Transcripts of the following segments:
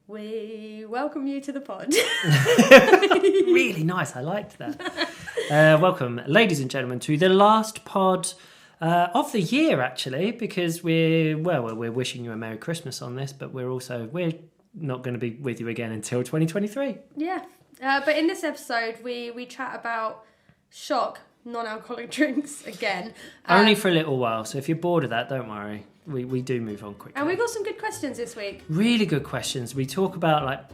We welcome you to the pod. Really nice. I liked that. Welcome, ladies and gentlemen, to the last pod of the year, actually, because we're wishing you a Merry Christmas on this, but we're not going to be with you again until 2023. Yeah. But in this episode, we chat about shock non-alcoholic drinks again. Only for a little while, so if you're bored of that, don't worry. We do move on quickly. And we've got some good questions this week. Really good questions. We talk about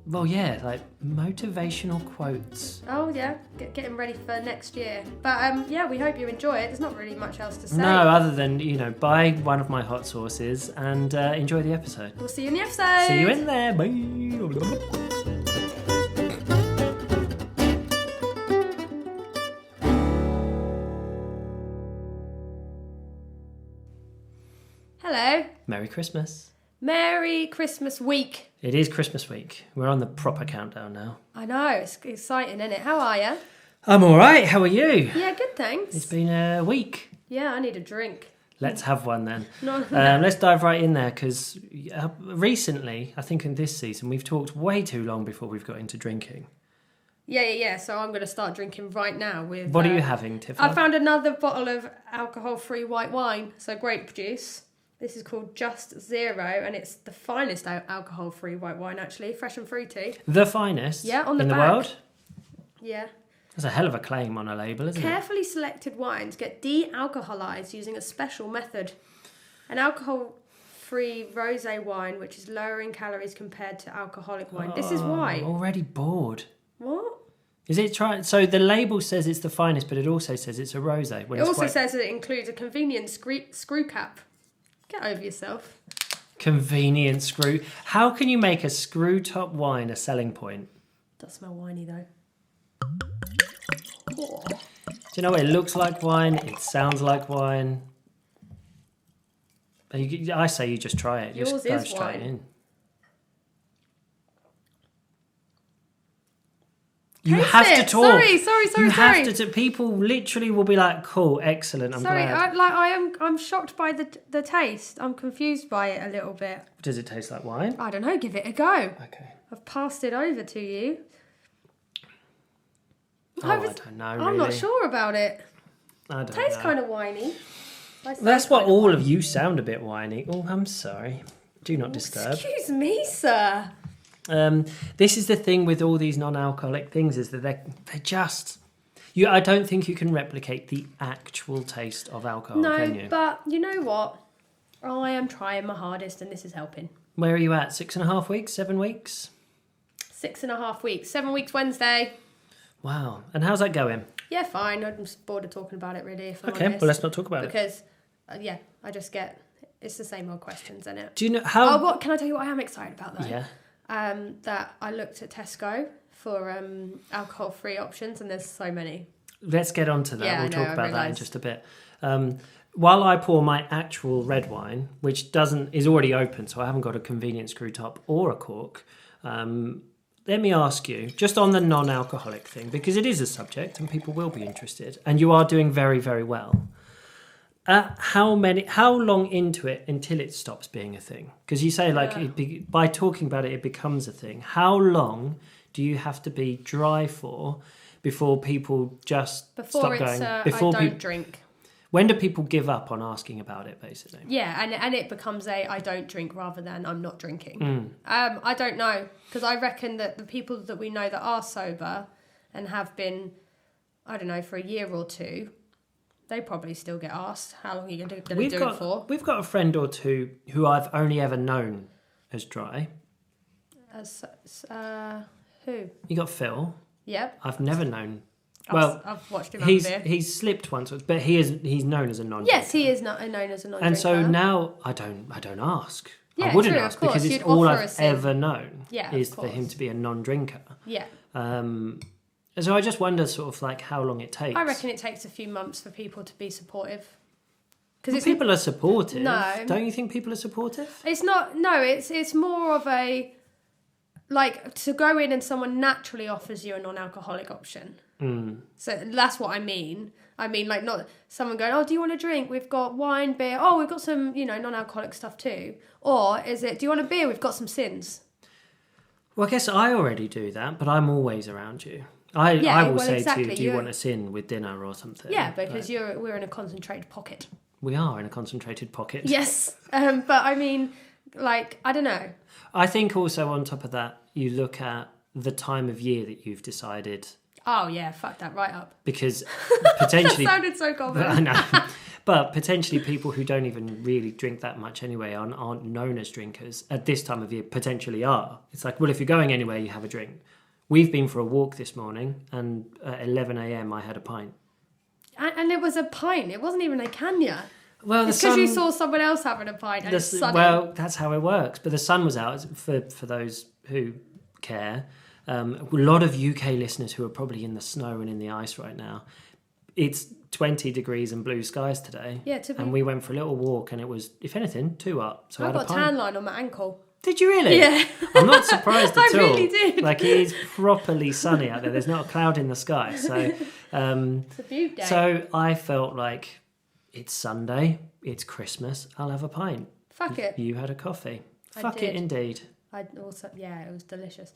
motivational quotes. Oh yeah, getting ready for next year. But we hope you enjoy it. There's not really much else to say. No, other than, buy one of my hot sauces and enjoy the episode. We'll see you in the episode. See you in there. Bye. Hello. Merry Christmas. Merry Christmas week. It is Christmas week. We're on the proper countdown now. I know, it's exciting, isn't it? How are you? I'm all right. How are you? Yeah, good, thanks. It's been a week. Yeah, I need a drink. Let's have one then. No. Let's dive right in there because recently, I think in this season, we've talked way too long before we've got into drinking. Yeah. So I'm going to start drinking right now with... What are you having, Tiffany? I found another bottle of alcohol-free white wine, so grape juice. This is called Just Zero, and it's the finest alcohol-free white wine, actually. Fresh and fruity. The finest in the back. World? Yeah. That's a hell of a claim on a label, isn't it? Carefully selected wines get de-alcoholized using a special method. An alcohol-free rosé wine, which is lower in calories compared to alcoholic wine. This is why. I'm already bored. What? Is it so the label says it's the finest, but it also says it's a rosé. It also says it includes a convenient screw cap. Get over yourself. Convenient screw. How can you make a screw top wine a selling point? Does smell winey though. Oh. Do you know what? It looks like wine. It sounds like wine. I say you just try it. Yours just go is straight wine. In. You Taste have it. to talk. Sorry. You have to. People literally will be like, "Cool, excellent. I'm glad." I'm shocked by the taste. I'm confused by it a little bit. Does it taste like wine? I don't know. Give it a go. Okay. I've passed it over to you. I don't know. I'm not sure about it. I don't know. Tastes kind of winey. That's what all of you sound a bit whiny. Oh, I'm sorry. Do not disturb. Excuse me, sir. This is the thing with all these non-alcoholic things is that they're just... I don't think you can replicate the actual taste of alcohol, can you? No, but you know what? I am trying my hardest and this is helping. Where are you at? 6.5 weeks? 7 weeks? 6.5 weeks. 7 weeks Wednesday. Wow. And how's that going? Yeah, fine. I'm just bored of talking about it, really, if I'm okay, honest. well, let's not talk about it. Because, I just get... It's the same old questions, isn't it? Do you know how... Oh, what can I tell you what I am excited about, though? Yeah. That I looked at Tesco for alcohol-free options, and there's so many. Let's get on to that. Yeah, we'll talk about that in realised. just a bit. While I pour my actual red wine, which is already open, so I haven't got a convenient screw top or a cork, let me ask you, just on the non-alcoholic thing, because it is a subject and people will be interested, and you are doing very, very well. How long into it until it stops being a thing? Because you say by talking about it, it becomes a thing. How long do you have to be dry for before people just stop going? Before I don't drink. When do people give up on asking about it, basically? Yeah, and it becomes I don't drink rather than I'm not drinking. I don't know, because I reckon that the people that we know that are sober and have been, I don't know, for a year or two, they probably still get asked, how long are you going to do it for? We've got a friend or two who I've only ever known as dry. Who? You got Phil. Yep. I've never known... I've watched him have a beer. He's slipped once, but he's known as a non-drinker. Yes, he is known as a non-drinker. And so now I don't ask. Yeah, I wouldn't true, ask of course. because it's You'd all offer I've a sip. ever known is of for him course. to be a non-drinker. Yeah. So I just wonder sort of like how long it takes. I reckon it takes a few months for people to be supportive. Because people are supportive. No. Don't you think people are supportive? It's not. No, it's more of a to go in and someone naturally offers you a non-alcoholic option. So that's what I mean. I mean, not someone going, oh, do you want a drink? We've got wine, beer. Oh, we've got some, non-alcoholic stuff too. Or is it, do you want a beer? We've got some sins. Well, I guess I already do that, but I'm always around you. I will say to you, do you want us in with dinner or something? Yeah, because we're in a concentrated pocket. We are in a concentrated pocket. Yes, but I mean, like, I don't know. I think also on top of that, you look at the time of year that you've decided. Oh yeah, fuck that right up. Because potentially... That sounded so common. I know. But potentially people who don't even really drink that much anyway aren't known as drinkers at this time of year, potentially are. It's like, well, if you're going anywhere, you have a drink. We've been for a walk this morning and at 11 a.m. I had a pint. And it was a pint. It wasn't even a canya. Well, it's because you saw someone else having a pint and it's sunny. Well, that's how it works. But the sun was out for those who care. A lot of UK listeners who are probably in the snow and in the ice right now. It's 20 degrees and blue skies today. Yeah, and we went for a little walk and it was, if anything, 2 up. So I got a tan line on my ankle. Did you really? Yeah. I'm not surprised at all. I really did. Like, it is properly sunny out there. There's not a cloud in the sky. So, it's a beaut day. So I felt like it's Sunday, it's Christmas, I'll have a pint. Fuck it. You had a coffee. Fuck it indeed. I also, yeah, it was delicious.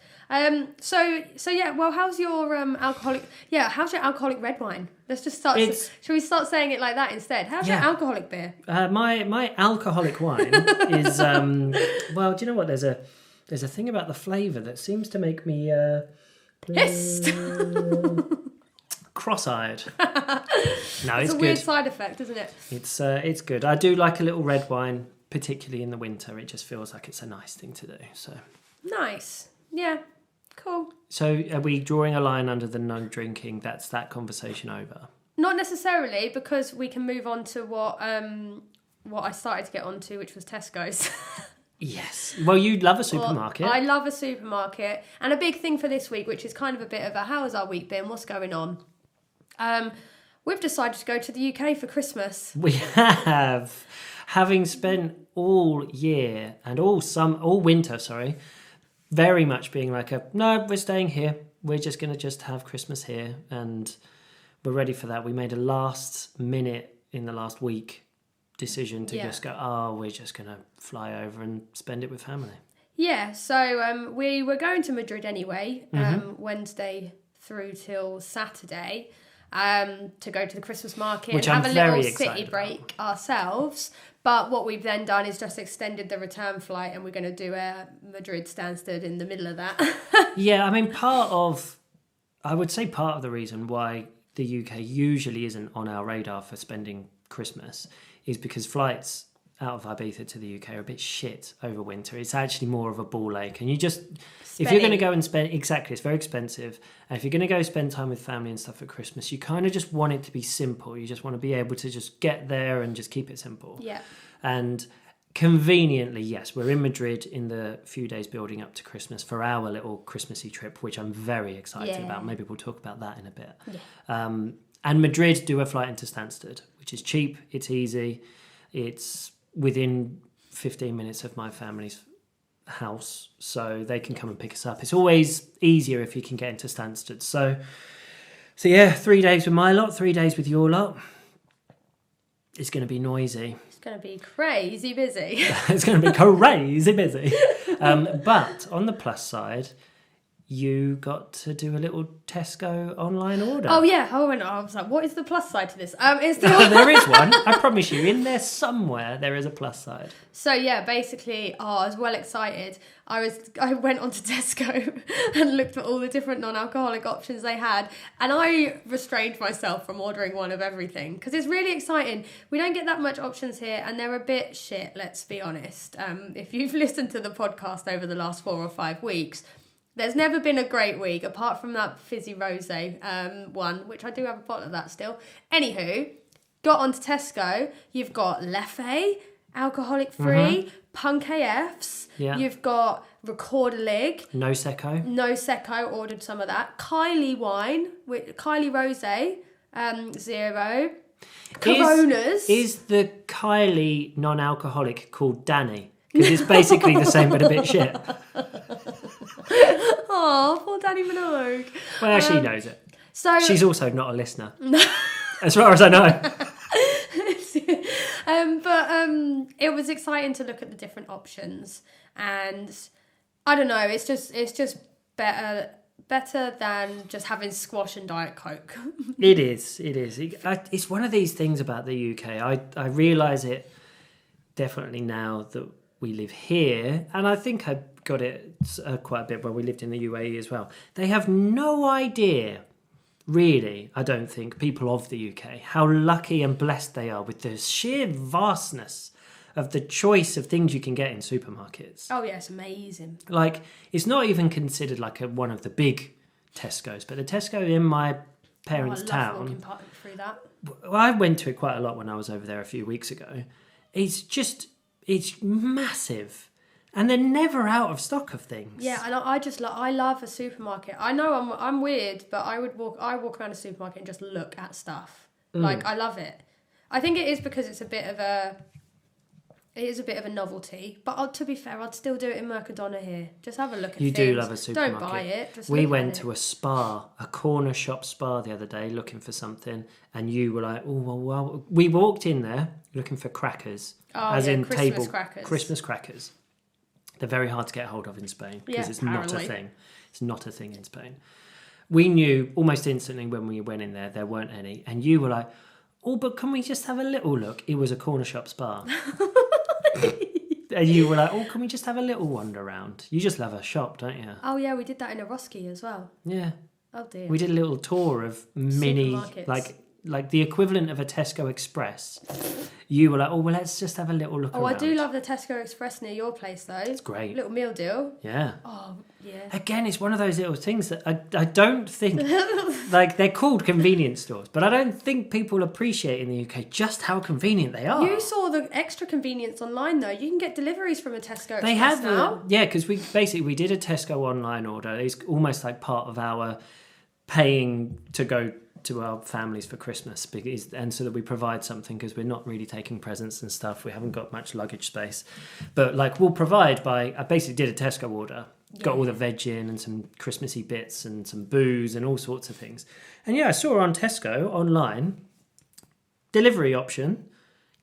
So yeah. Well, how's your alcoholic? Yeah, how's your alcoholic red wine? Let's just start. Shall we start saying it like that instead? How's your alcoholic beer? My alcoholic wine is well. Do you know what? There's a thing about the flavour that seems to make me pissed, cross-eyed. No, it's a good. weird side effect, isn't it? It's good. I do like a little red wine. Particularly in the winter, it just feels like it's a nice thing to do. So nice, yeah, cool. So are we drawing a line under the no drinking? That's that conversation over. Not necessarily, because we can move on to what I started to get onto, which was Tesco's. Yes. Well, you love a supermarket. Well, I love a supermarket, and a big thing for this week, which is kind of a bit of a how has our week been? What's going on? We've decided to go to the UK for Christmas. We have. Having spent all year and all winter, very much being like no, we're staying here. We're just going to just have Christmas here and we're ready for that. We made a last minute in the last week decision to just go, we're just going to fly over and spend it with family. Yeah, so we were going to Madrid anyway, Wednesday through till Saturday. To go to the Christmas market which and have a little city break ourselves. But what we've then done is just extended the return flight and we're going to do a Madrid Stansted in the middle of that. Yeah, I mean, I would say part of the reason why the UK usually isn't on our radar for spending Christmas is because flights out of Ibiza to the UK are a bit shit over winter. It's actually more of a ball ache. And you just, if you're going to go and spend, exactly, it's very expensive. And if you're going to go spend time with family and stuff at Christmas, you kind of just want it to be simple. You just want to be able to just get there and just keep it simple. Yeah. And conveniently, yes, we're in Madrid in the few days building up to Christmas for our little Christmassy trip, which I'm very excited about. Maybe we'll talk about that in a bit. Yeah. And Madrid do a flight into Stansted, which is cheap, it's easy, it's within 15 minutes of my family's house, so they can come and pick us up. It's always easier if you can get into Stansted. So yeah, 3 days with my lot, 3 days with your lot. It's going to be noisy. It's going to be crazy busy. It's going to be crazy busy. But on the plus side, you got to do a little Tesco online order. Oh yeah, I was like, what is the plus side to this? It's there is one. I promise you, in there somewhere there is a plus side. So yeah, basically, I was well excited. I went onto Tesco and looked at all the different non-alcoholic options they had, and I restrained myself from ordering one of everything because it's really exciting. We don't get that much options here, and they're a bit shit. Let's be honest. If you've listened to the podcast over the last 4 or 5 weeks. There's never been a great week, apart from that fizzy rosé one, which I do have a bottle of that still. Anywho, got onto Tesco. You've got Leffe, alcoholic-free, Punk AFs. Yeah. You've got Recorderlig. No Secco. Ordered some of that. Kylie wine, Kylie rosé, 0. Coronas. Is the Kylie non-alcoholic called Danny? Because it's basically the same but a bit shit. Oh, poor Danny Minogue. Well, she knows it. So she's also not a listener, as far as I know. But it was exciting to look at the different options, and I don't know. It's just better than just having squash and Diet Coke. It is. It's one of these things about the UK. I realise it definitely now that we live here, and I think I got it quite a bit when we lived in the UAE as well. They have no idea, really, I don't think, people of the UK, how lucky and blessed they are with the sheer vastness of the choice of things you can get in supermarkets. Oh yeah, it's amazing. Like, it's not even considered like one of the big Tesco's, but the Tesco in my parents' town. I love walking through that. Well, I went to it quite a lot when I was over there a few weeks ago. It's massive, and they're never out of stock of things. Yeah, and I love a supermarket. I know I'm weird, but I walk around a supermarket and just look at stuff. Like, I love it. I think it is because it is a bit of a novelty. But to be fair, I'd still do it in Mercadona here. Just have a look at You things. do love a supermarket. Don't buy it. Just we look went at to it. a corner shop spa the other day looking for something, and you were like, "Oh well." We walked in there looking for crackers, in Christmas crackers. Christmas crackers. They're very hard to get hold of in Spain because it's not a thing. It's not a thing in Spain. We knew almost instantly when we went in there weren't any, and you were like, "Oh, but can we just have a little look?" It was a corner shop spa. And you were like, "Oh, can we just have a little wander around?" You just love a shop, don't you? Oh yeah, we did that in Eroski as well. Yeah. Oh dear. We did a little tour of mini, Supermarkets. like the equivalent of a Tesco Express. You were like, "Oh, well, let's just have a little look around." I do love the Tesco Express near your place though. It's great. Little meal deal. Yeah. Oh yeah. Again, it's one of those little things that I don't think, like, they're called convenience stores, but I don't think people appreciate in the UK just how convenient they are. You saw the extra convenience online though. You can get deliveries from a Tesco Express They have now. because we did a Tesco online order. It's almost like part of our paying to go to our families for Christmas, and so that we provide something, because we're not really taking presents and stuff. We haven't got much luggage space, but like we'll provide I basically did a Tesco order, got all the veg in and some Christmassy bits and some booze and all sorts of things. And yeah, I saw her on Tesco online, delivery option,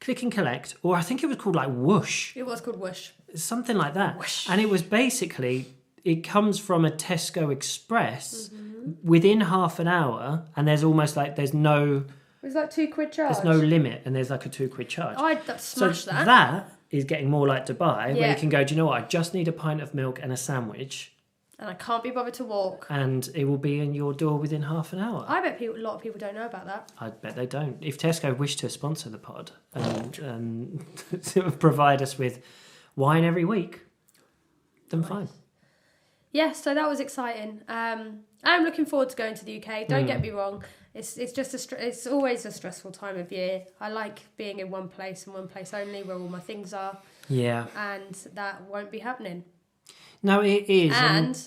click and collect, or I think it was called like Whoosh. It was called Whoosh. Something like that. Whoosh. And it was basically, it comes from a Tesco Express within half an hour, and there's almost like there's no... It was like £2 charge. There's no limit, and there's like a £2 charge. I'd smash that. That is getting more like Dubai, where Yeah. you can go, do you know what, I just need a pint of milk and a sandwich, And I can't be bothered to walk. and it will be in your door within half an hour. I bet a lot of people don't know about that. I bet they don't. If Tesco wish to sponsor the pod and to provide us with wine every week, then fine. Yeah, so that was exciting. I'm looking forward to going to the UK. Don't get me wrong. It's just it's always a stressful time of year. I like being in one place and one place only, where all my things are. Yeah. And that won't be happening. No, it is. And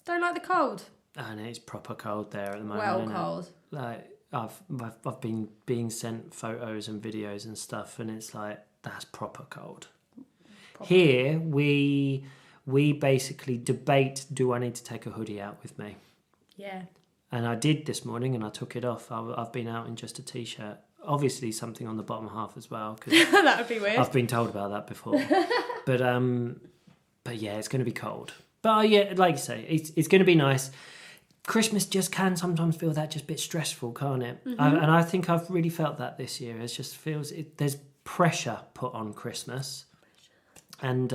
don't like the cold. And it's proper cold there at the moment. Well, isn't it? cold. Like I've been being sent photos and videos and stuff, and it's like, that's proper cold. Here we basically debate: do I need to take a hoodie out with me? Yeah. And I did this morning, and I took it off. I've been out in just a t-shirt, obviously something on the bottom half as well, because That would be weird. I've been told about that before. but yeah, it's going to be cold. But yeah, like you say, it's going to be nice. Christmas just can sometimes feel that just a bit stressful, can't it? Mm-hmm. And I think I've really felt that this year. It just feels there's pressure put on Christmas, and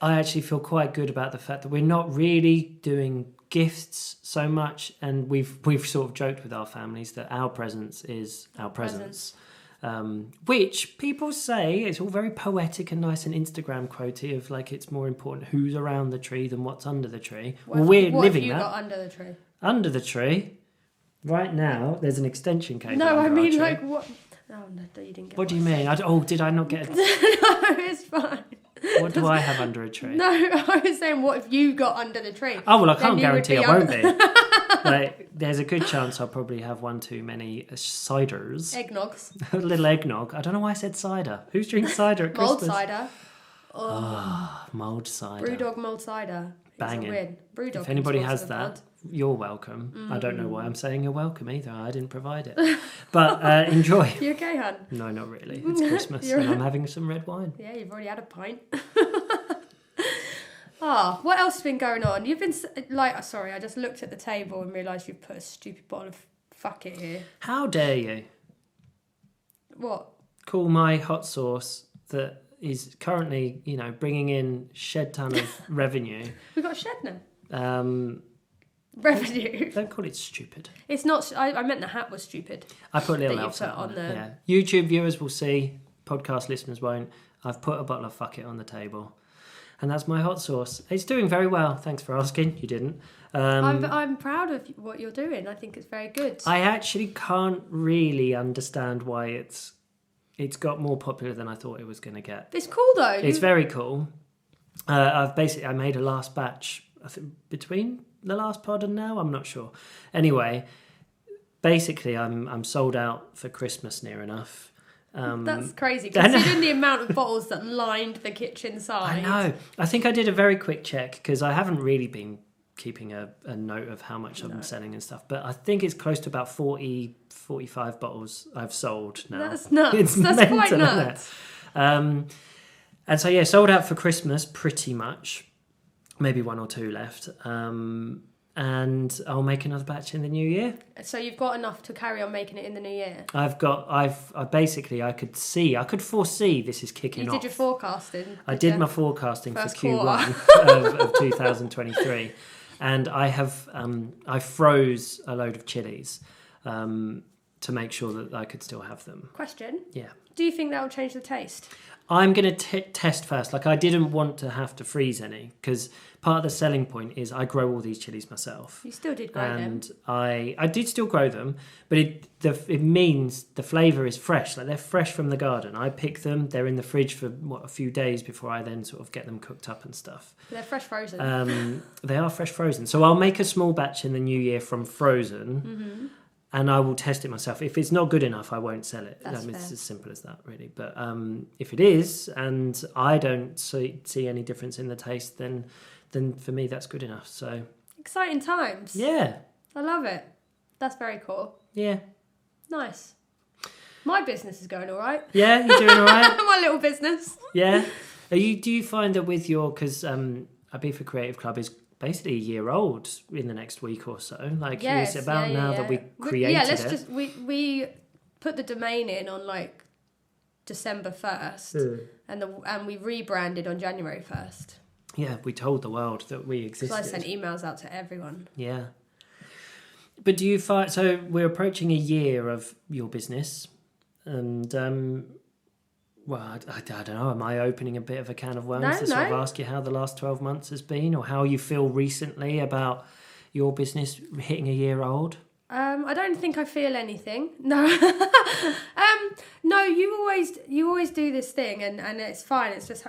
I actually feel quite good about the fact that we're not really doing gifts so much, and we've sort of joked with our families that our presents is our presents. Which people say it's all very poetic and nice and Instagram quotey of like it's more important who's around the tree than what's under the tree. We're living that. What have you got under the tree? Under the tree, right now, there's an extension cable. No, I under mean our tree. like what? Oh no, you didn't get. What do you mean? Did I not get? No, it's fine. What do I have under a tree? No, I was saying, what have you got under the tree? Oh well, I Then can't you would guarantee be I won't be. Like, there's a good chance I'll probably have one too many ciders. Eggnogs. A little eggnog. I don't know why I said cider. Who drinks cider at Mulled Christmas? cider. Mulled cider. Brewdog mulled cider. Banging. It's a win. Brewdog. If anybody can has sponsor the that, pod. you're welcome. I don't know why I'm saying you're welcome either. I didn't provide it. But enjoy. You okay, hun? No, not really. It's Christmas and I'm having some red wine. Yeah, you've already had a pint. What else has been going on? You've been sorry, I just looked at the table and realised you've put a stupid bottle of fuck it here. How dare you? What? Call my hot sauce that is currently, bringing in shed ton of revenue. We've got a shed now. Revenue. Don't call it stupid. It's not. I meant the hat was stupid. I put a little that you elf put hat on it. the. Yeah. YouTube viewers will see. Podcast listeners won't. I've put a bottle of fuck it on the table, and that's my hot sauce. It's doing very well. Thanks for asking. You didn't. I'm proud of what you're doing. I think it's very good. I actually can't really understand why it's got more popular than I thought it was going to get. It's cool though. It's very cool. I made a last batch. I think between the last pod and now, I'm not sure. Anyway, basically, I'm sold out for Christmas near enough. That's crazy considering the amount of bottles that lined the kitchen side. I know. I think I did a very quick check because I haven't really been keeping a note of how much I'm selling and stuff, but I think it's close to about 45 bottles I've sold now. That's nuts. It's That's mental, quite nuts. And so yeah, sold out for Christmas pretty much. Maybe one or two left. And I'll make another batch in the new year. So you've got enough to carry on making it in the new year? I could foresee this is kicking off. You did your forecasting? I did my forecasting for Q1 of 2023. And I froze a load of chilies to make sure that I could still have them. Question? Yeah. Do you think that will change the taste? I'm going to test first. I didn't want to have to freeze any because part of the selling point is I grow all these chilies myself. You still did grow them. And I did still grow them, but it means the flavour is fresh. They're fresh from the garden. I pick them. They're in the fridge for a few days before I then sort of get them cooked up and stuff. They're fresh frozen. They are fresh frozen. So I'll make a small batch in the new year from frozen. Mm-hmm. And I will test it myself. If it's not good enough, I won't sell it. It's as simple as that, really. But if it is, and I don't see any difference in the taste, then for me that's good enough. So exciting times. Yeah, I love it. That's very cool. Yeah, nice. My business is going all right. Yeah, you're doing all right. My little business. Yeah. Do you find that with your because Ibiza Creative Club is basically a year old in the next week or so. It's about now that we created it. We put the domain in on December 1st and we rebranded on January 1st. Yeah, we told the world that we existed. So I sent emails out to everyone. Yeah. But do you find... So we're approaching a year of your business and... I don't know. Am I opening a bit of a can of worms to sort of ask you how the last 12 months has been or how you feel recently about your business hitting a year old? I don't think I feel anything. No. No, you always do this thing and it's fine. It's just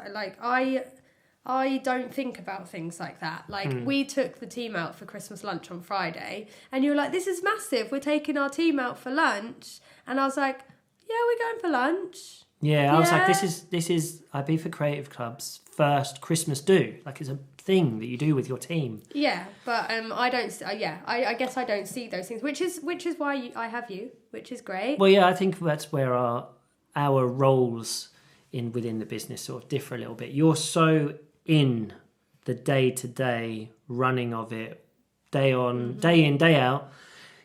I don't think about things like that. We took the team out for Christmas lunch on Friday and you were like, this is massive. We're taking our team out for lunch. And I was like, yeah, we're going for lunch. Yeah, I was like, this is Ibiza Creative Club's first Christmas do. It's a thing that you do with your team. Yeah, but I don't. I guess I don't see those things, which is why I have you, which is great. Well, yeah, I think that's where our roles within the business sort of differ a little bit. You're so in the day-to-day running of it, day in, day out.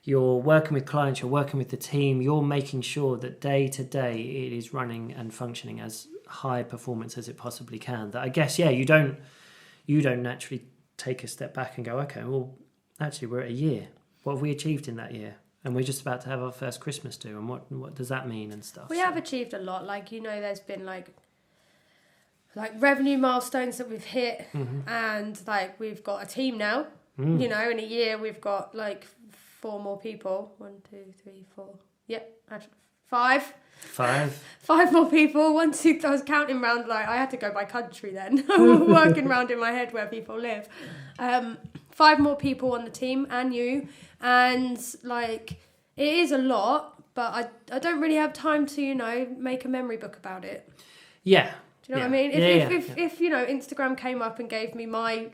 You're working with clients, you're working with the team, you're making sure that day to day it is running and functioning as high performance as it possibly can. That I guess, you don't naturally take a step back and go, okay, well, actually we're at a year. What have we achieved in that year? And we're just about to have our first Christmas do, and what does that mean and stuff? We have achieved a lot. There's been revenue milestones that we've hit, and we've got a team now. In a year we've got 4 more people. 1, 2, 3, 4. Yep, actually 5. 5 more people. 1, 2. I was counting round. I had to go by country then. Working round in my head where people live. 5 more people on the team and you, and it is a lot. But I don't really have time to make a memory book about it. Yeah. Do you know what I mean? If Instagram came up and gave me my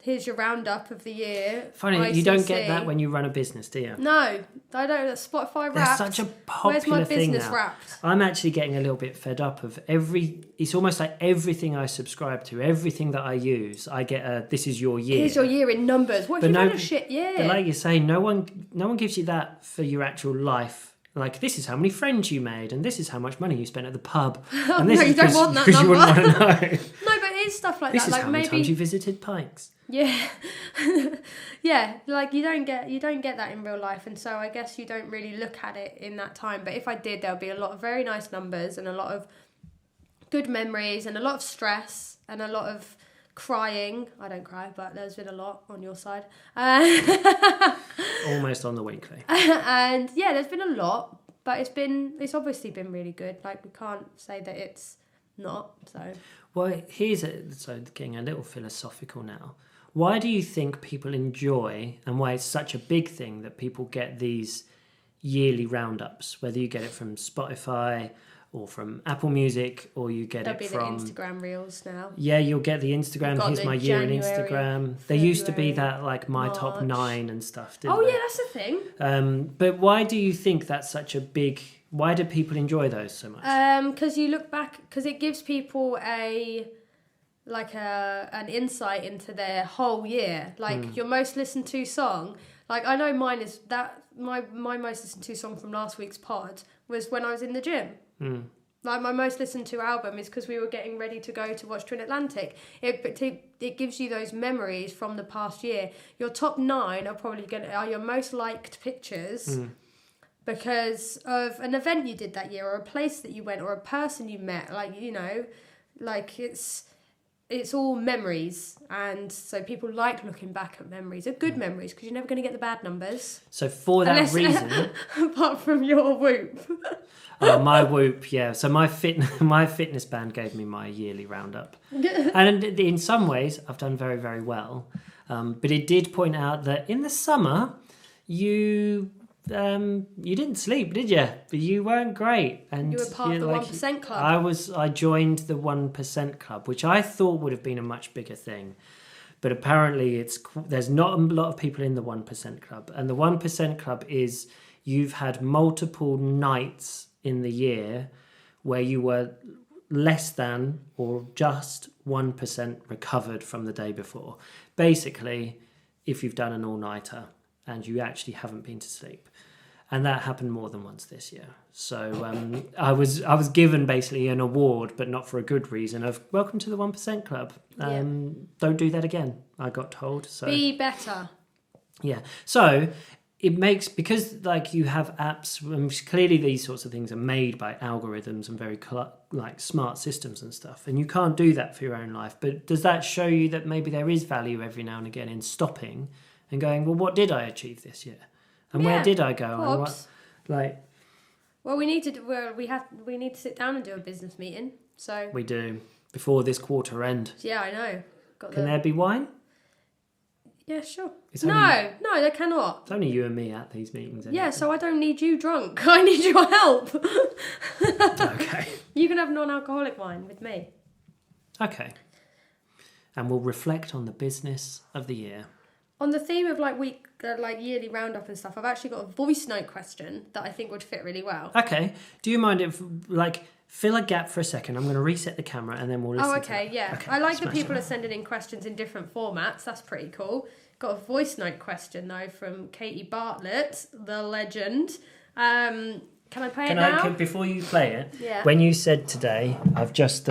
here's your roundup of the year. Funny, you don't get that when you run a business, do you? No, I don't. Spotify Wrapped. That's such a popular Where's my thing business now. Wrapped? I'm actually getting a little bit fed up of it's almost like everything I subscribe to, everything that I use, I get a, this is your year. Here's your year in numbers. What if you've had a shit year? But like you say, no one gives you that for your actual life. Like, this is how many friends you made, and this is how much money you spent at the pub. And this no, you don't want that number. You wouldn't want to know. No, but it is stuff like this that. This is like how many times you visited Pikes. Yeah. Yeah, like you don't get that in real life, and so I guess you don't really look at it in that time. But if I did, there'll be a lot of very nice numbers and a lot of good memories and a lot of stress and a lot of crying. I don't cry, but there's been a lot on your side. Almost on the weekly. And yeah, there's been a lot, but it's obviously been really good. Like, we can't say that it's not. So well, so getting a little philosophical now. Why do you think people enjoy, and why it's such a big thing that people get these yearly roundups, whether you get it from Spotify or from Apple Music, or you get There'll it from... the Instagram Reels now. Yeah, you'll get the Instagram, here's my year in Instagram. There used to be that, like, my March. top 9 and stuff, didn't Oh, there? yeah, that's the thing. But why do you think that's such a big... Why do people enjoy those so much? Because you look back, because it gives people an insight into their whole year. Like, your most listened to song, like, I know mine is that my most listened to song from last week's pod was when I was in the gym. Like, my most listened to album is because we were getting ready to go to watch Twin Atlantic. It gives you those memories from the past year. Your top 9 are your most liked pictures because of an event you did that year, or a place that you went, or a person you met. Like, you know, like it's all memories, and so people like looking back at memories. They're good memories because you're never going to get the bad numbers. So for that reason, apart from your Whoop. My Whoop, yeah. So my fitness band gave me my yearly roundup, and in some ways I've done very, very well. But it did point out that in the summer you didn't sleep, did you? You weren't great, and you were part of the 1% Club. I joined the 1% Club, which I thought would have been a much bigger thing, but apparently there's not a lot of people in the 1% Club, and the 1% Club is you've had multiple nights in the year where you were less than or just 1% recovered from the day before. Basically, if you've done an all-nighter and you actually haven't been to sleep. And that happened more than once this year. So I was given basically an award, but not for a good reason, of welcome to the 1% Club. Don't do that again, I got told. So be better. Yeah. So it makes, because like you have apps, clearly these sorts of things are made by algorithms and very like smart systems and stuff, and you can't do that for your own life. But does that show you that maybe there is value every now and again in stopping and going, well, what did I achieve this year? And where did I go? And what, like, well, we need to sit down and do a business meeting. So we do before this quarter end. Yeah, I know. Can there be wine? Yeah, sure. No, they cannot. It's only you and me at these meetings. Anyway. Yeah, so I don't need you drunk. I need your help. Okay. You can have non-alcoholic wine with me. Okay. And we'll reflect on the business of the year. On the theme of yearly roundup and stuff, I've actually got a voice note question that I think would fit really well. Okay. Do you mind if fill a gap for a second? I'm going to reset the camera and then we'll listen. Oh, okay, yeah. Okay, I like that people are sending in questions in different formats. That's pretty cool. Got a voice note question though from Katie Bartlett, the legend. Can I play it now? Before you play it, yeah. When you said today, I've just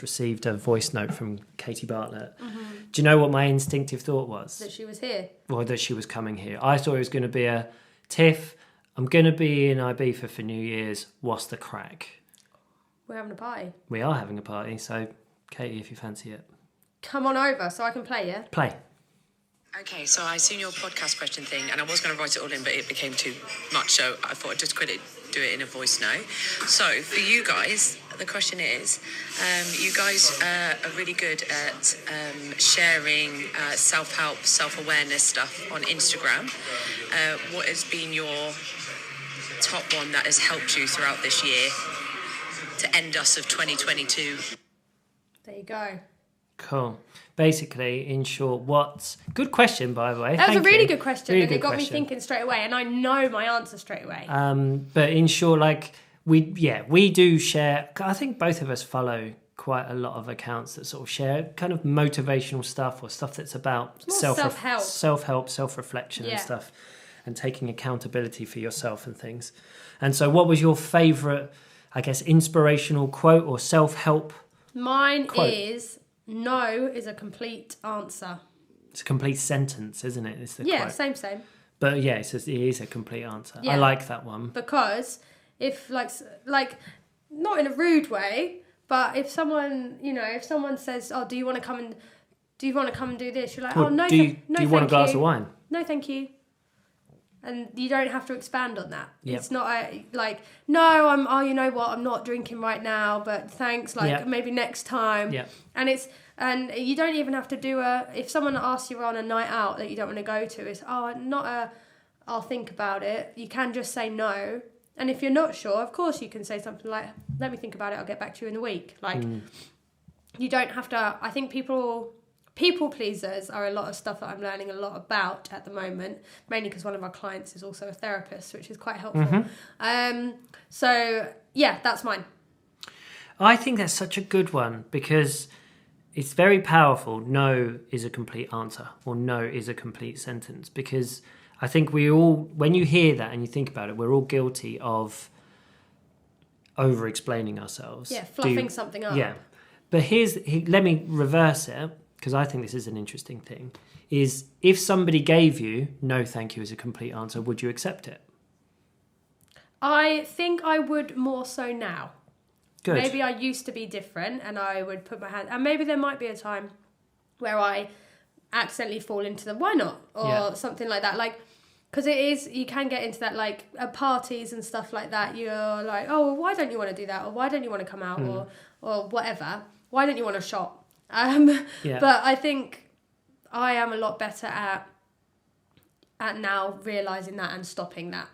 received a voice note from Katie Bartlett. Mm-hmm. Do you know what my instinctive thought was? That she was here. Or that she was coming here. I thought it was going to be a Tiff, I'm going to be in Ibiza for New Year's. What's the crack? We're having a party. We are having a party. So, Katie, if you fancy it. Come on over so I can play, yeah? Play. Okay, so I seen your podcast question thing, and I was going to write it all in, but it became too much, so I thought I'd just quickly do it in a voice note. So, for you guys, the question is, you guys are really good at sharing self-help, self-awareness stuff on Instagram. What has been your top one that has helped you throughout this year to end us of 2022? There you go. Cool. Basically, in short, good question, by the way. That was a really you. good question, Really and good it got me question. thinking straight away, and I know my answer straight away. But in short, like we do share. I think both of us follow quite a lot of accounts that sort of share kind of motivational stuff or stuff that's about self-help, self-reflection and stuff, and taking accountability for yourself and things. And so, what was your favourite, I guess, inspirational quote or self-help? Mine quote? is no is a complete answer. It's a complete sentence, isn't it? It's the quote. Same. But yeah, it is a complete answer. Yeah. I like that one. Because if like not in a rude way, but if someone says, "Oh, do you want to come and do this?" You're like, Well, "Oh no, do you want a glass of wine?" No, thank you. And you don't have to expand on that. Yep. It's not no, you know what, I'm not drinking right now, but thanks, maybe next time. Yeah. And you don't even have to do if someone asks you on a night out that you don't want to go to, it's I'll think about it. You can just say no. And if you're not sure, of course you can say something like, let me think about it, I'll get back to you in a week. You don't have to. I think people pleasers are a lot of stuff that I'm learning a lot about at the moment, mainly because one of our clients is also a therapist, which is quite helpful. Mm-hmm. So yeah, that's mine. I think that's such a good one because it's very powerful. No is a complete answer, or no is a complete sentence, because I think we all, when you hear that and you think about it, we're all guilty of over-explaining ourselves. Yeah, fluffing something up. Yeah. But let me reverse it, because I think this is an interesting thing, is if somebody gave you no thank you as a complete answer, would you accept it? I think I would more so now. Good. Maybe I used to be different and I would put my hand... And maybe there might be a time where I accidentally fall into the why not? Or something like that. Because you can get into that, at parties and stuff like that. You're like, oh, well, why don't you want to do that? Or why don't you want to come out? Or whatever. Why don't you want to shop? But I think I am a lot better at now realising that and stopping that.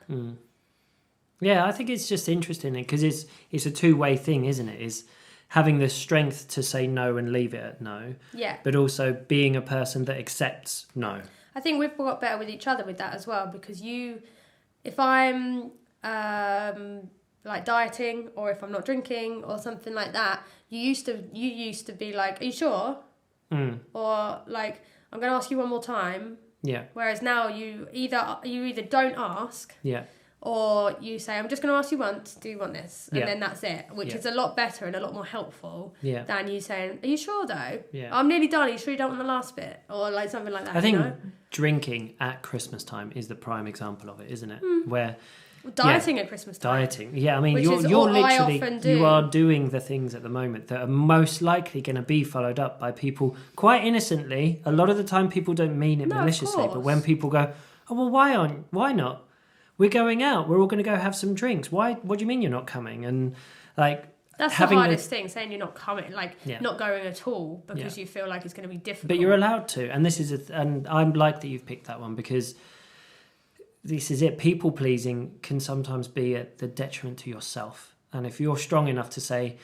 Yeah, I think it's just interesting because it's a two-way thing, isn't it? Is having the strength to say no and leave it at no. Yeah. But also being a person that accepts no. I think we've got better with each other with that as well, because if I'm dieting or if I'm not drinking or something like that, you used to be like, are you sure? Or I'm going to ask you one more time. Yeah. Whereas now you either don't ask. Yeah. Or you say, I'm just going to ask you once, do you want this? And then that's it, which is a lot better and a lot more helpful than you saying, are you sure though? Yeah. I'm nearly done, are you sure you don't want the last bit? Or something like that. I think drinking at Christmas time is the prime example of it, isn't it? Where dieting at Christmas time. Dieting. Yeah, I mean, you're literally, you are doing the things at the moment that are most likely going to be followed up by people quite innocently. A lot of the time people don't mean it maliciously, but when people go, oh, well, why not? We're going out. We're all going to go have some drinks. Why? What do you mean you're not coming? And that's the hardest thing, saying you're not coming, not going at all because you feel like it's going to be difficult. But you're allowed to, and this is and I'm like that you've picked that one because this is it. People pleasing can sometimes be at the detriment to yourself, and if you're strong enough to say,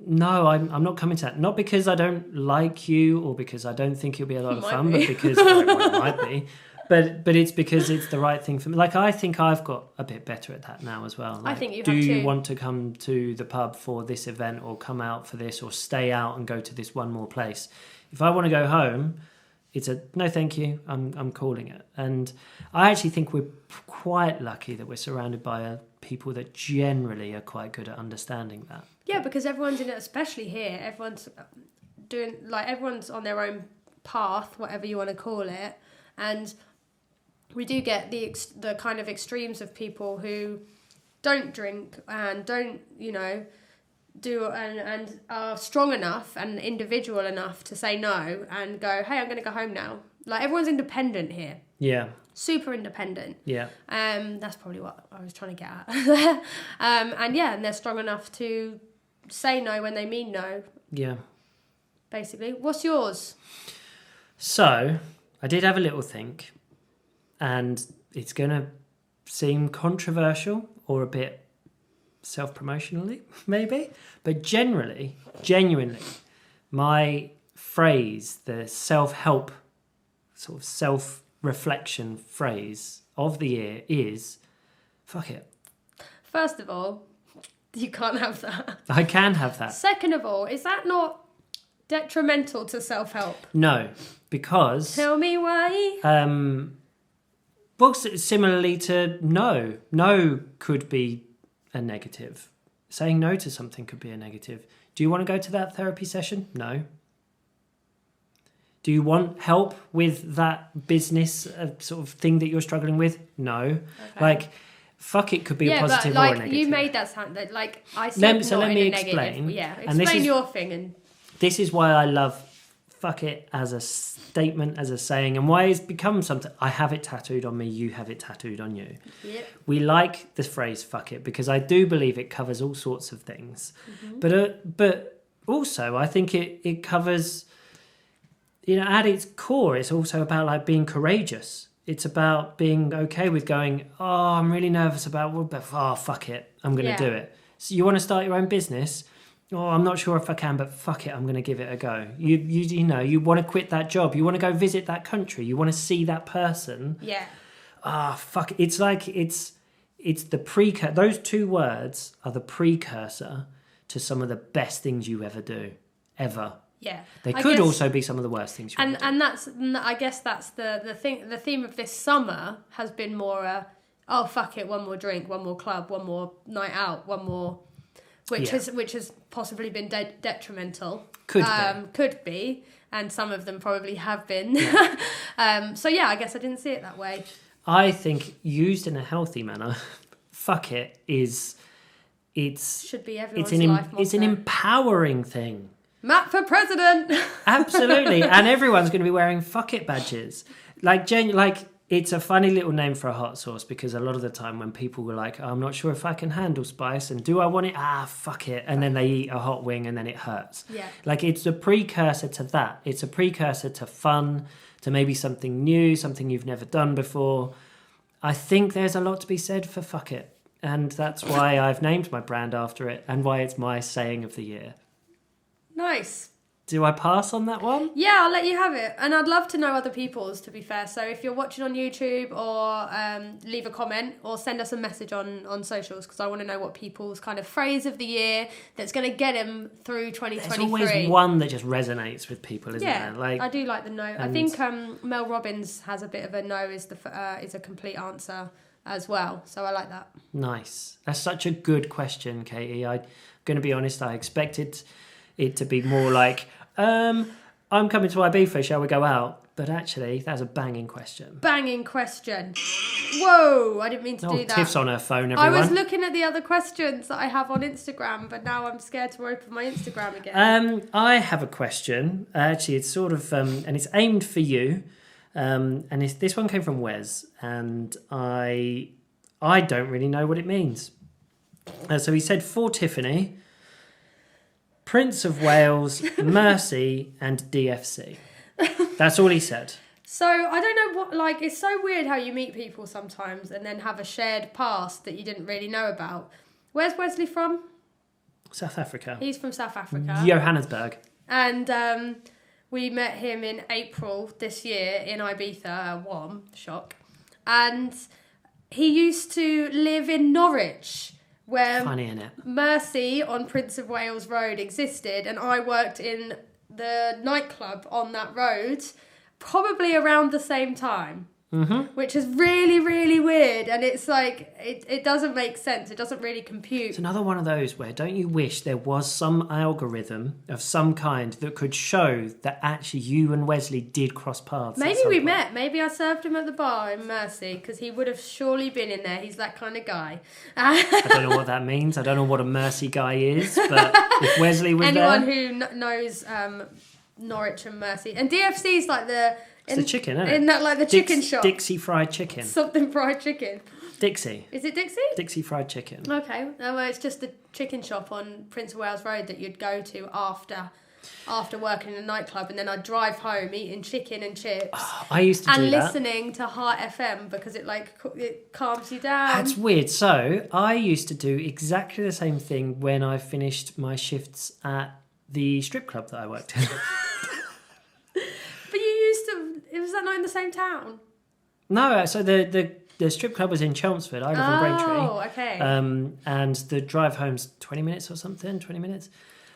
no, I'm not coming to that, not because I don't like you or because I don't think it'll be a lot of fun, but because it might be. But it's because it's the right thing for me. I think I've got a bit better at that now as well. I think you have too. Do you want to come to the pub for this event or come out for this or stay out and go to this one more place? If I want to go home, it's a no thank you, I'm calling it. And I actually think we're quite lucky that we're surrounded by people that generally are quite good at understanding that. Yeah, because everyone's in it, especially here. Everyone's doing, everyone's on their own path, whatever you want to call it. And we do get the kind of extremes of people who don't drink and don't, do and are strong enough and individual enough to say no and go, hey, I'm going to go home now. Everyone's independent here. Yeah. Super independent. Yeah. That's probably what I was trying to get at. And they're strong enough to say no when they mean no. Yeah. Basically. What's yours? So, I did have a little think. And it's going to seem controversial or a bit self-promotionally, maybe. But genuinely, my phrase, the self-help, sort of self-reflection phrase of the year is, fuck it. First of all, you can't have that. I can have that. Second of all, is that not detrimental to self-help? No, because... Tell me why. Well, similarly to no. No could be a negative. Saying no to something could be a negative. Do you want to go to that therapy session? No. Do you want help with that business sort of thing that you're struggling with? No. Okay. Like, fuck, it could be a positive or a negative. You made that sound that, like, I said so not let in me a explain. negative. Yeah, explain your thing. And this is why I love fuck it as a statement, as a saying, and why it's become something. I have it tattooed on me, you have it tattooed on you. Yep. We like the phrase fuck it because I do believe it covers all sorts of things. But also I think it covers, at its core, it's also about like being courageous. It's about being okay with going, oh, I'm really nervous about, but fuck it, I'm going to do it. So you want to start your own business? Oh, I'm not sure if I can, but fuck it, I'm going to give it a go. You want to quit that job. You want to go visit that country. You want to see that person. Yeah. Fuck it. It's like, it's the precursor. Those two words are the precursor to some of the best things you ever do. Ever. Yeah. They could also be some of the worst things you ever do. And I guess that's the thing. The theme of this summer has been more, oh, fuck it, one more drink, one more club, one more night out, one more... Which has possibly been detrimental. Could be, and some of them probably have been. Yeah. I guess I didn't see it that way. I think used in a healthy manner, fuck it should be everyone's life motto. It's an empowering thing. Matt for president. Absolutely, and everyone's going to be wearing fuck it badges. It's a funny little name for a hot sauce because a lot of the time when people were like, I'm not sure if I can handle spice and do I want it? Fuck it. And then they eat a hot wing and then it hurts. Yeah. Like it's a precursor to that. It's a precursor to fun, to maybe something new, something you've never done before. I think there's a lot to be said for fuck it. And that's why I've named my brand after it and why it's my saying of the year. Nice. Do I pass on that one? Yeah, I'll let you have it. And I'd love to know other people's, to be fair. So if you're watching on YouTube or leave a comment or send us a message on socials because I want to know what people's kind of phrase of the year that's going to get them through 2023. There's always one that just resonates with people, isn't there? Like, I do like the no. I think Mel Robbins has a bit of a no is a complete answer as well. So I like that. Nice. That's such a good question, Katie. I'm going to be honest, I expected it to be more like... I'm coming to Ibiza, shall we go out? But actually, that's a banging question. Banging question. Whoa, I didn't mean to do that. Tiff's on her phone, everyone. I was looking at the other questions that I have on Instagram, but now I'm scared to open my Instagram again. I have a question. Actually, it's sort of, and it's aimed for you. And this one came from Wes, and I don't really know what it means. So he said, for Tiffany... Prince of Wales, Mercy, and DFC. That's all he said. So, I don't know what, it's so weird how you meet people sometimes and then have a shared past that you didn't really know about. Where's Wesley from? South Africa. He's from South Africa. Johannesburg. And we met him in April this year in Ibiza, shock. And he used to live in Norwich. Where funny, innit? Mercy on Prince of Wales Road existed, and I worked in the nightclub on that road probably around the same time. Mm-hmm. Which is really, really weird. And it's like, it doesn't make sense. It doesn't really compute. It's another one of those where don't you wish there was some algorithm of some kind that could show that actually you and Wesley did cross paths? Maybe we met. Maybe I served him at the bar in Mercy because he would have surely been in there. He's that kind of guy. I don't know what that means. I don't know what a Mercy guy is. But if Wesley was anyone who knows Norwich and Mercy. And DFC's like the... It's the chicken, isn't it? In that, like the chicken shop. Dixie fried chicken. Something fried chicken. Dixie. Is it Dixie? Dixie fried chicken. Okay. Well, it's just the chicken shop on Prince of Wales Road that you'd go to after working in a nightclub, and then I'd drive home eating chicken and chips. Oh, I used to do that. And listening to Heart FM because it calms you down. That's weird. So I used to do exactly the same thing when I finished my shifts at the strip club that I worked in. that not in the same town? No, so the strip club was in Chelmsford. I live in Braintree. Oh, okay. And the drive home's 20 minutes or something, 20 minutes.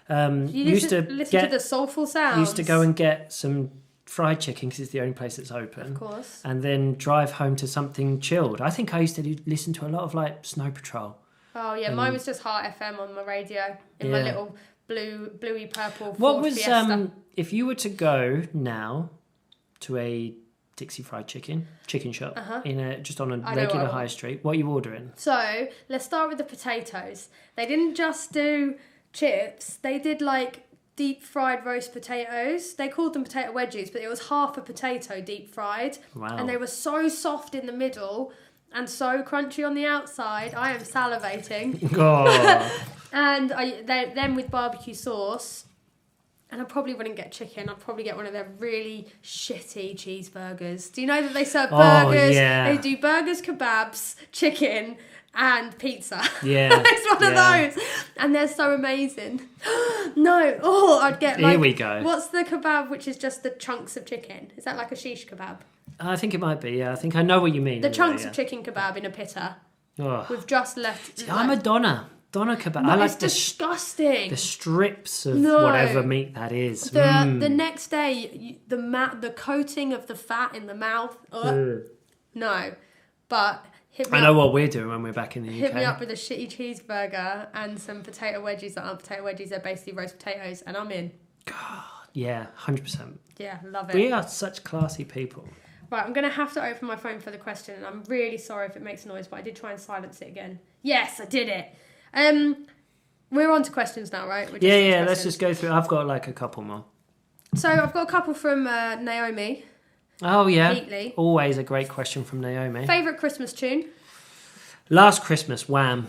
You listen to the soulful sounds. Used to go and get some fried chicken because it's the only place that's open. Of course. And then drive home to something chilled. I think I used to listen to a lot of like Snow Patrol. Oh yeah, mine was just Heart FM on my radio in my little bluey purple Ford Fiesta. If you were to go now to a Dixie Fried Chicken shop just on a regular high street, what are you ordering? So let's start with the potatoes. They didn't just do chips; they did like deep fried roast potatoes. They called them potato wedgies, but it was half a potato deep fried. Wow! And they were so soft in the middle and so crunchy on the outside. I am salivating. Oh. And then with barbecue sauce. And I probably wouldn't get chicken. I'd probably get one of their really shitty cheeseburgers. Do you know that they serve burgers? Yeah. They do burgers, kebabs, chicken, and pizza. Yeah. It's one of those. And they're so amazing. No. Oh, I'd get like... Here we go. What's the kebab which is just the chunks of chicken? Is that like a shish kebab? I think it might be, yeah. I think I know what you mean. The chunks of chicken kebab in a pitta. Oh. We've just left... See, I'm a Doner kebab. No, I like it's disgusting. The strips of whatever meat that is. The next day, the coating of the fat in the mouth. No, but I know what we're doing when we're back in the UK. Hit me up with a shitty cheeseburger and some potato wedgies that aren't potato wedgies. They're basically roast potatoes, and I'm in. God, yeah, 100%. Yeah, love it. We are such classy people. Right, I'm going to have to open my phone for the question, and I'm really sorry if it makes noise, but I did try and silence it again. Yes, I did it. We're on to questions now, right? Yeah, let's just go through. I've got like a couple more. So I've got a couple from Naomi. Oh, yeah. Wheatley. Always a great question from Naomi. Favourite Christmas tune? Last Christmas, Wham.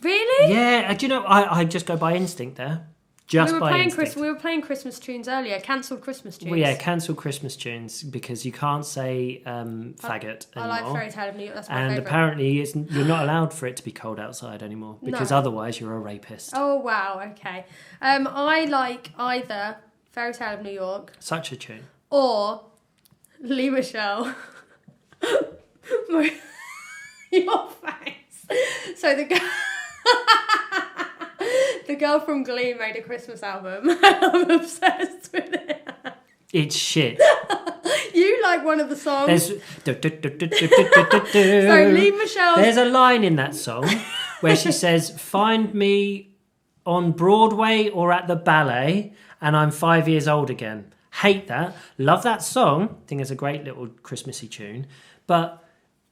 Really? Yeah, do you know, I just go by instinct there. We were playing Christmas tunes earlier. Cancelled Christmas tunes. Well, yeah, cancelled Christmas tunes because you can't say faggot anymore. I like Fairy Tale of New York. That's my favourite. And apparently you're not allowed for it to be cold outside anymore because otherwise you're a rapist. Oh, wow, okay. I like either Fairy Tale of New York. Such a tune. Or Lee Michelle. Your face. So the girl from Glee made a Christmas album. I'm obsessed with it. It's shit. You like one of the songs. So Lee Michelle. There's a line in that song where she says, "Find me on Broadway or at the ballet, and I'm 5 years old again." Hate that. Love that song. Think it's a great little Christmassy tune. But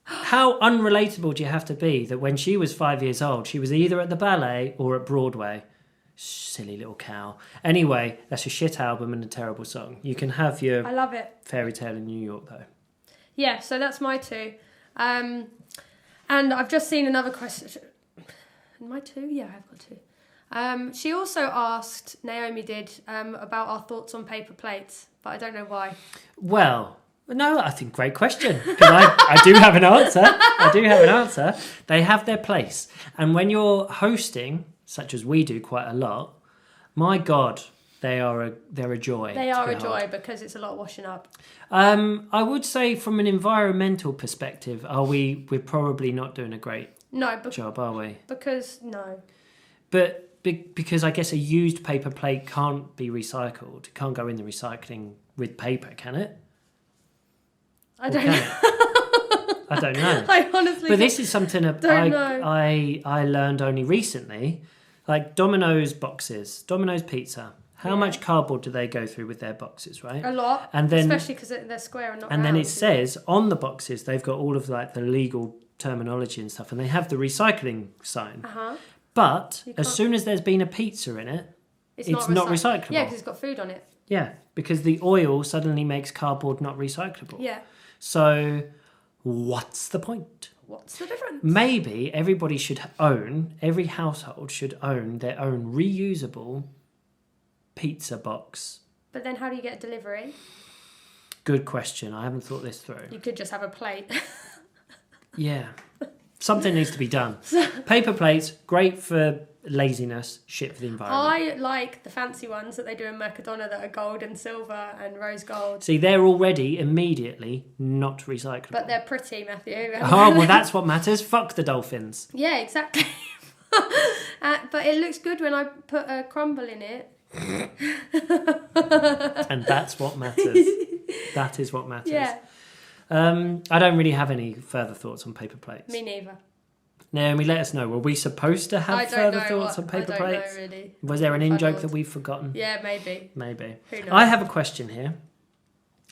how unrelatable do you have to be that when she was 5 years old, she was either at the ballet or at Broadway? Silly little cow. Anyway, that's a shit album and a terrible song. You can have your... I love it. Fairy Tale in New York, though. Yeah, so that's my two. And I've just seen another question. My two? Yeah, I've got two. She also asked, Naomi did, about our thoughts on paper plates, but I don't know why. Well... No, I think great question. Because I do have an answer. They have their place. And when you're hosting, such as we do quite a lot, my God, they're a joy. They are a joy because it's a lot of washing up. I would say from an environmental perspective, we're probably not doing a great job, are we? Because, no. But because I guess a used paper plate can't be recycled. It can't go in the recycling with paper, can it? I don't know. I don't know. I honestly But this is something that I learned only recently. Like Domino's boxes, Domino's pizza. How much cardboard do they go through with their boxes, right? A lot. And then, especially because they're square and not round. And then it says on the boxes, they've got all of like the legal terminology and stuff, and they have the recycling sign. Uh-huh. But as soon as there's been a pizza in it, it's not recyclable. Yeah, because it's got food on it. Yeah, because the oil suddenly makes cardboard not recyclable. Yeah. So, what's the point? What's the difference? Maybe every household should own their own reusable pizza box. But then how do you get a delivery? Good question. I haven't thought this through. You could just have a plate. Yeah. Something needs to be done. Paper plates, great for laziness, shit for the environment. I like the fancy ones that they do in Mercadona that are gold and silver and rose gold. See, they're already immediately not recyclable. But they're pretty, Matthew. Oh, well, that's what matters. Fuck the dolphins. Yeah, exactly. But it looks good when I put a crumble in it. And that's what matters. That is what matters. Yeah. I don't really have any further thoughts on paper plates. Me neither. Naomi, let us know. Were we supposed to have further thoughts on paper plates? I don't know, really. Was there an in-joke that we've forgotten? Yeah, maybe. Maybe. Who knows? I have a question here.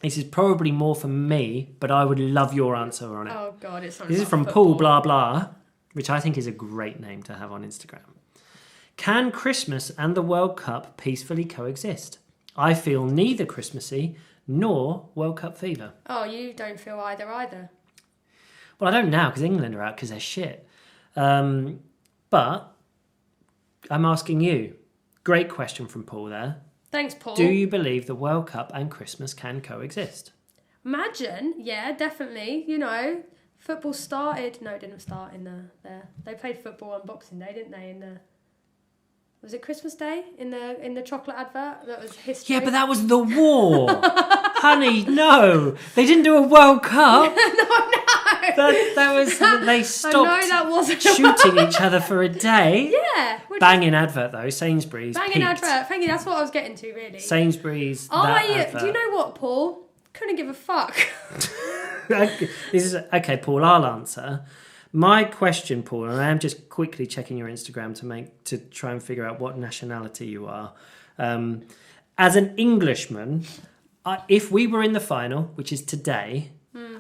This is probably more for me, but I would love your answer on it. Oh, God, it's not. This is from Paul Blah Blah, which I think is a great name to have on Instagram. Can Christmas and the World Cup peacefully coexist? I feel neither Christmassy nor World Cup fever. Oh, you don't feel either. Well, I don't now because England are out because they're shit. But I'm asking you. Great question from Paul there. Thanks, Paul. Do you believe the World Cup and Christmas can coexist? Imagine, yeah, definitely. You know, football started. No, it didn't start in there. They played football on Boxing Day, didn't they? Was it Christmas Day in the chocolate advert? That was history. Yeah, but that was the war, honey. No, they didn't do a World Cup. No. That was they stopped. I know that wasn't shooting each other for a day. Yeah, banging advert though. Sainsbury's. Banging peaked. advert. Thank you. That's what I was getting to, really. Sainsbury's. Do you know what, Paul? Couldn't give a fuck. This is okay, Paul. I'll answer. My question, Paul, and I am just quickly checking your Instagram to try and figure out what nationality you are. As an Englishman, if we were in the final, which is today,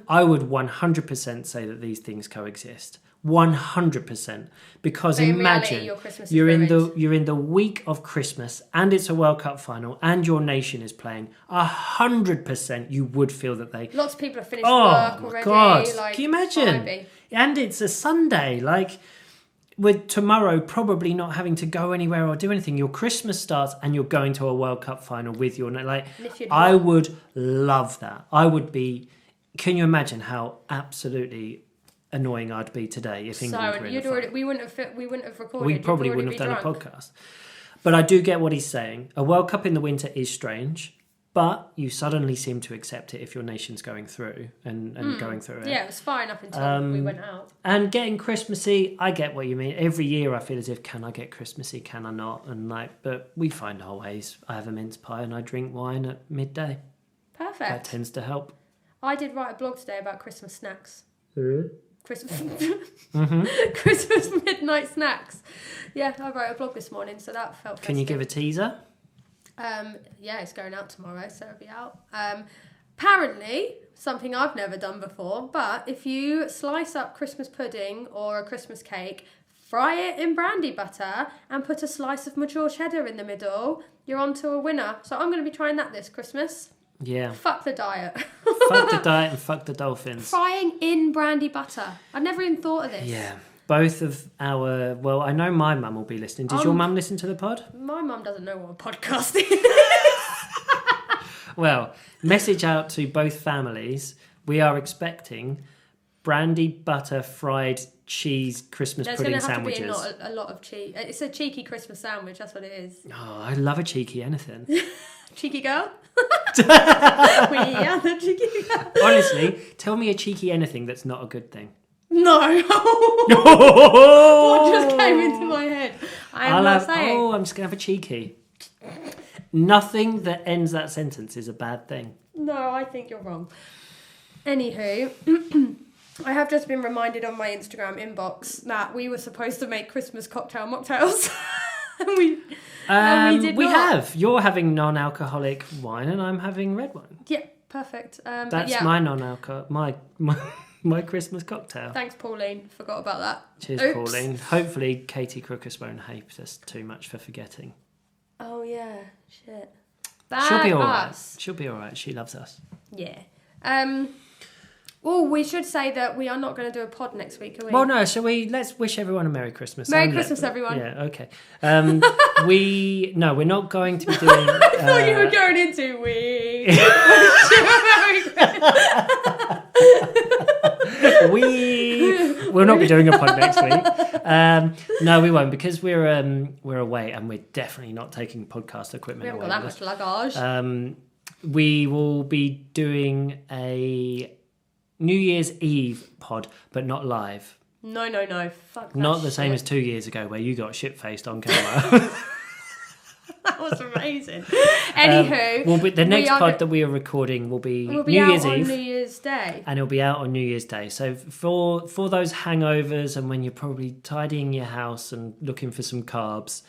I would 100% say that these things coexist. 100%, because but in imagine reality, your Christmas you're is you're in the week of Christmas and it's a World Cup final and your nation is playing. 100% you would feel that they. Lots of people have finished work already. God, like, can you imagine? vibey. And it's a Sunday, like with tomorrow probably not having to go anywhere or do anything. Your Christmas starts and you're going to a World Cup final with your I would love that. I would be. Can you imagine how absolutely annoying I'd be today if England were in the final? We wouldn't have recorded. We probably wouldn't have done a podcast. But I do get what he's saying. A World Cup in the winter is strange, but you suddenly seem to accept it if your nation's going through and going through it. Yeah, it was fine up until we went out. And getting Christmassy, I get what you mean. Every year I feel as if, can I get Christmassy, can I not? But we find our ways. I have a mince pie and I drink wine at midday. Perfect. That tends to help. I did write a blog today about Christmas snacks. Christmas midnight snacks. Yeah, I wrote a blog this morning, so that felt festive. Can you give a teaser? Yeah, it's going out tomorrow, so it'll be out. Apparently, something I've never done before, but if you slice up Christmas pudding or a Christmas cake, fry it in brandy butter, and put a slice of mature cheddar in the middle, you're on to a winner. So I'm going to be trying that this Christmas. Yeah. Fuck the diet. Fuck the diet and fuck the dolphins. Frying in brandy butter. I'd never even thought of this. Yeah. Both of our... Well, I know my mum will be listening. Does your mum listen to the pod? My mum doesn't know what a podcast is. Well, message out to both families. We are expecting brandy butter fried cheese Christmas pudding sandwiches. There's going to have to be a lot of cheese. It's a cheeky Christmas sandwich. That's what it is. Oh, I love a cheeky anything. Cheeky girl? We are the cheeky girl. Honestly, tell me a cheeky anything that's not a good thing. No. What just came into my head? I'm saying. Oh, I'm just going to have a cheeky. Nothing that ends that sentence is a bad thing. No, I think you're wrong. Anywho, I have just been reminded on my Instagram inbox that we were supposed to make Christmas cocktail mocktails. and we did we not. have. You're having non-alcoholic wine and I'm having red wine. Yeah, perfect. That's my non-alcohol, my Christmas cocktail. Thanks, Pauline. Forgot about that. Cheers, Oops. Pauline. Hopefully Katie Crookus won't hate us too much for forgetting. Oh, yeah. Shit. She'll be all right. She'll be all right. She loves us. Yeah. Well, we should say that we are not going to do a pod next week, are we? Well, no. So let's wish everyone a Merry Christmas. Merry Christmas, everyone. Yeah. Okay. We're not going to be doing. I thought you were going into we. Wish you a Merry Christmas. We We'll not be doing a pod next week. No, we won't, because we're away, and we're definitely not taking podcast equipment. We haven't away got that much luggage. We will be doing a New Year's Eve pod, but not live. No. Fuck that. Not the same as 2 years ago, where you got shit-faced on camera. That was amazing. Anywho, the next pod that we are recording will be New Year's Eve, New Year's Day, and it'll be out on New Year's Day. So for those hangovers, and when you're probably tidying your house and looking for some carbs,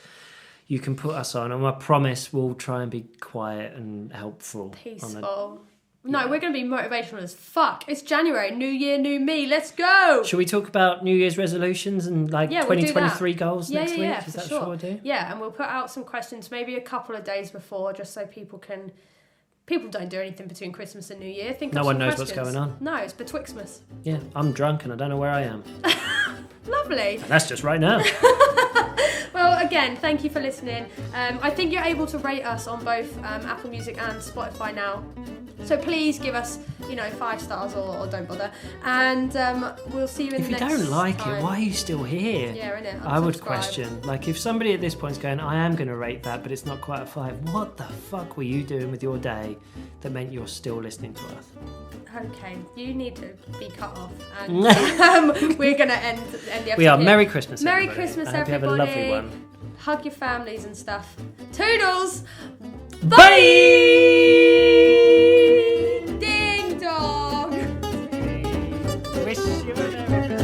you can put us on, and I promise we'll try and be quiet and helpful. Peaceful. No, we're going to be motivational as fuck. It's January, new year, new me. Let's go. Should we talk about New Year's resolutions and 2023 goals next week? Is that what we'll do? Yeah, and we'll put out some questions maybe a couple of days before, just so people don't do anything between Christmas and New Year. No one knows what's going on. No, it's Betwixtmas. Yeah, I'm drunk and I don't know where I am. Lovely. And that's just right now. Well, again, thank you for listening. I think you're able to rate us on both Apple Music and Spotify now. So please give us, 5 stars or don't bother. And we'll see you in the next time. If you don't like it, why are you still here? Yeah, innit? I would question. If somebody at this point is going, I am going to rate that, but it's not quite a 5. What the fuck were you doing with your day that meant you're still listening to us? Okay, you need to be cut off. And we're going to end the episode. We are. Here. Merry Christmas, Merry everybody. Christmas, I hope everybody. you have a lovely one. Hug your families and stuff. Toodles! Bye! Ding dong! Wish you a Merry Christmas.